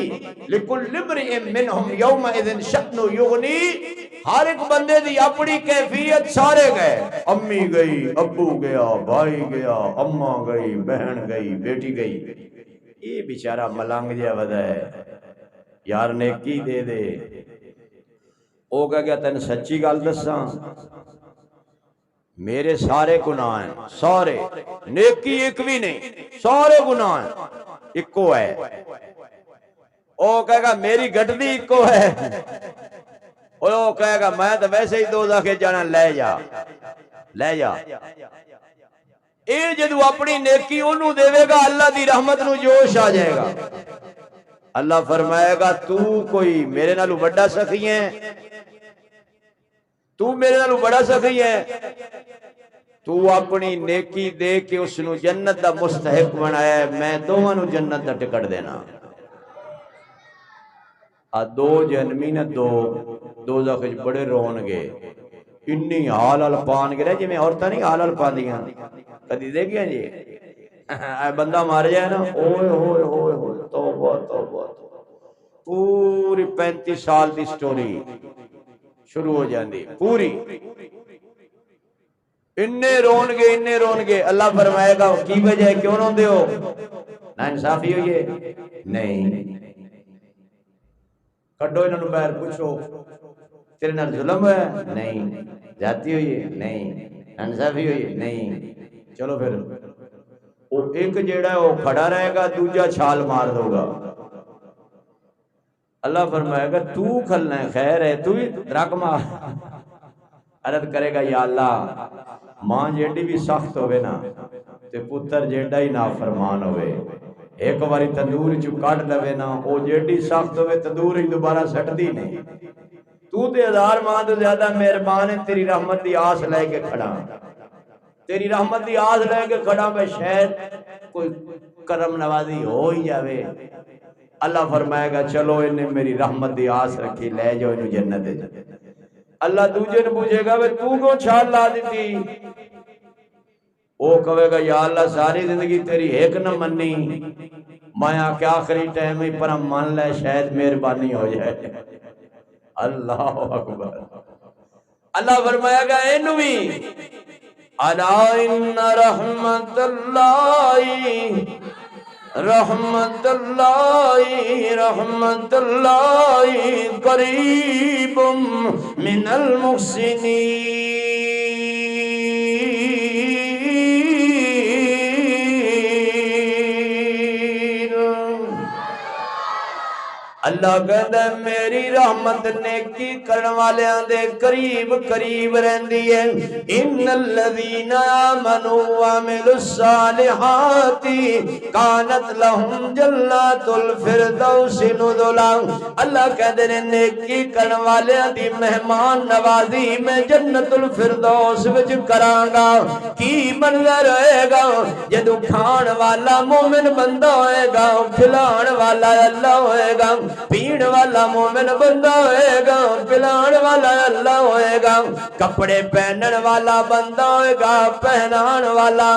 لکل امرئ منہم یومئذ شأن یغنی۔ ہر ایک بندے دی اپنی کیفیت، سارے گئے، امی گئی، ابو گیا، بھائی گیا، اماں گئی، بہن گئی، بیٹی گئی، یہ بیچارہ ملنگ جا ودا ہے، یار نیکی دے دے۔ او کہہ گیا تین سچی گل دساں، میرے سارے گناہ ہیں، سارے، نیکی ایک بھی نہیں، سارے گناہ ہیں، ایک کو ہے۔ او کہے گا میری گھٹدی ایک کو ہے، او کہے گا میں تو ویسے ہی دوزخ جانا، لے جا، لے جا۔ اے جدو اپنی نیکی انہوں دے گا، اللہ دی رحمت نو جوش آ جائے گا۔ اللہ فرمائے گا تو کوئی میرے نالو بڑا سخی ہے، تو میرے نالو بڑا سخی ہے، تو اپنی نیکی دے کے اس نو جنت دا مستحق بنایا ہے، میں دونوں نو جنت دا ٹکٹ دینا۔ دو جنمی نے دوزخ بڑے رون گے، انی حال حال پان گے، جی میں عورتہ نہیں حال حال پان دیا، کدی دیکھیں جی بندہ مار جائے نا، اوئے ہوئے ہوئے ہوئے، توبہ توبہ، پوری 35 سال دی سٹوری شروع ہو جاندی، پوری انہیں رون گے۔ اللہ فرمائے گا کی وجہ ہے، کیوں رون دے ہو؟ نا انصافی ہوئی ہے؟ نہیں، کڈو انہوں بیر، پوچھو تیرے نال ظلم ہے؟ نہیں، جاتی ہوئی ہے؟ نہیں، انصافی ہوئی ہے؟ نہیں، چلو پھر وہ ایک جیڑا ہے وہ کھڑا رہے گا، دوجہ چھال مار دو گا۔ اللہ فرمائے گا تو کھلنا ہے، خیر ہے تو ہی درک مار، عرض کرے گا یا اللہ ماں جیڑی بھی سخت ہوئے نا تے پتر جیڑا ہی نافرمان ہوئے، ایک باری تندور چو کٹ لوے نا، او جیڑی سخت ہوئے تندور ہی دوبارہ سٹ دی نہیں۔ تو تے 1000 ماں تو زیادہ مہربان ہے، تیری رحمت دی آس لے کے کھڑا، تیری رحمت دی آس لے کے کھڑا، میں شاید کوئی کرم نوازی ہو ہی جاوے۔ اللہ فرمائے گا چلو انہیں میری رحمت دی آس رکھی، لے جاؤ انہوں جنت دے۔ اللہ دوجہ نے پوچھے گا تو کون چھال لا دیتی؟ وہ کہے گا یا اللہ ساری زندگی تیری ایک نہ منی، میں آکے آخری ٹائم ہی پر مان لے، شاید مہربانی ہو جائے۔ اللہ اکبر۔ اللہ فرمائے گا اینو بھی الا ان رحمت اللہ رحمت اللہ رحمت اللہ قریب من المحسنین۔ اللہ کہتا ہے میری رحمت نیکی کرن والیاں دے قریب قریب رہندی ہے۔ ان الذین آمنوا وعملوا الصالحات کانت لہم جنات الفردوس نزلا۔ اللہ کہتے ہیں نیکی کرن والیاں دی مہمان نوازی میں جنت الفردوس وچ کراں گا۔ کی منظر ہوئے گا جدو کھان والا مومن بندہ ہوئے گا، کھلان والا اللہ ہوئے گا، پین والا مومن بندہ ہوئے گا، پلان والا اللہ ہوئے گا، کپڑے پہنن والا بندہ ہوئے گا، پہنان والا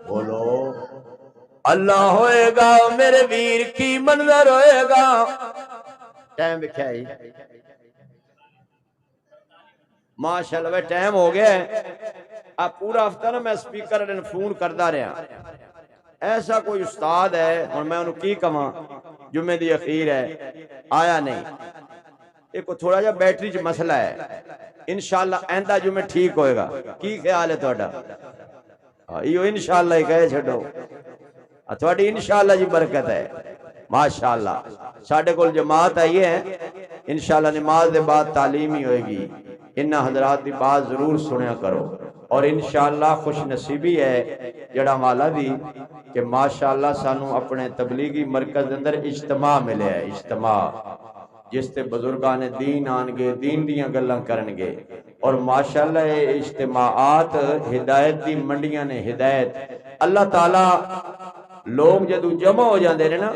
بولو اللہ ہوئے گا۔ میرے ویر کی منظر ہوئے گا۔ ٹائم بکھائی ماشاءاللہ ٹائم ہو گیا ہے۔ اب پورا ہفتہ نا میں سپیکر نے فون کردا رہا، ایسا کوئی استاد ہے اور میں انہوں کی کہاں جمعے دی اخیر ہے آیا نہیں، ایک تھوڑا جا بیٹری چ مسئلہ ہے، انشاءاللہ آئندہ جمعے ٹھیک ہوئے گا، کی خیال ہے تہاڈا؟ ایو انشاءاللہ ہی کہے چھڈو، تہاڈی انشاءاللہ جی برکت ہے ماشاءاللہ۔ ساڈے کول جماعت آئی ہے، انشاءاللہ نماز دے بعد تعلیم ہی ہوئے گی، انہاں حضرات دی بات ضرور سنیا کرو، اور انشاءاللہ خوش نصیبی ہے جڑا والا دی کہ ماشاءاللہ سانو اپنے تبلیغی مرکز اندر اجتماع ملے ہے، اجتماع جس تے بزرگان دین آن گے، دین دیاں گلاں کرن گے، اور ماشاءاللہ یہ اجتماعات ہدایت دی منڈیاں نے، ہدایت اللہ تعالی لوگ جدو جمع ہو جاندے نے نا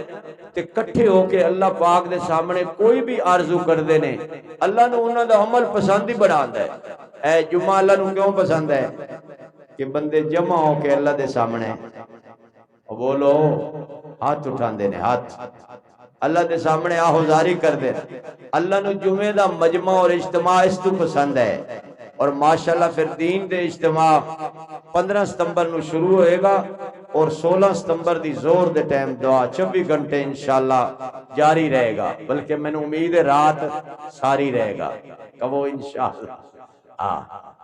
تے کٹھے ہو کے اللہ پاک دے سامنے کوئی بھی آرزو کر دے نے، اللہ نے انہاں دا عمل پسند ہی بڑھا ہے۔ اے جمعہ اللہ نو کیوں پسند ہے کہ بندے جمع ہو کے اللہ دے سامنے بولو ہاتھ اٹھاندے نے، ہاتھ اللہ دے سامنے آہوزاری کر دے۔ اللہ نو جمعہ دا مجمع اور اجتماع اس تو پسند ہے، اور ماشاءاللہ پھر دین دے اجتماع 15 ستمبر نو شروع ہوئے گا اور 16 ستمبر دی زور دے ٹائم دعا 24 گھنٹے انشاءاللہ جاری رہے گا، بلکہ میں نے امید ہے رات ساری رہے گا، کہو انشاءاللہ۔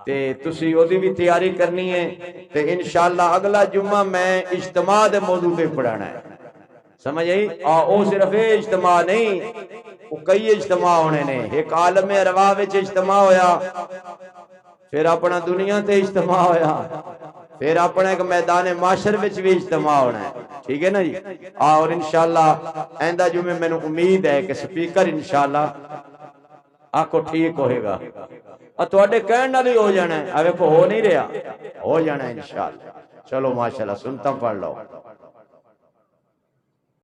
تے تسی او دی بھی تیاری کرنی ہے، تے انشاءاللہ اگلا جمعہ میں اجتماع دے موضوع پہ پڑھانا ہے، سمجھ آئی؟ او صرف اجتماع نہیں، وہ کئی اجتماع ہونے نے، ایک عالم ارواح وچ اجتماع ہویا، پھر اپنا دنیا تے اجتماع ہویا، پھر اپنا ایک میدان معاشر وچ بھی اجتماع ہونا ہے، ٹھیک ہے نا جی؟ اور انشاءاللہ آئندہ جمعے میں نے امید ہے کہ سپیکر انشاءاللہ آکو ٹھیک ہوئے گا، اور تواڈے کہن نال ہی ہو جانا ہے، اب کو ہو نہیں رہا، ہو جانا ہے انشاءاللہ۔ چلو ماشاءاللہ سنتا پڑھ لو۔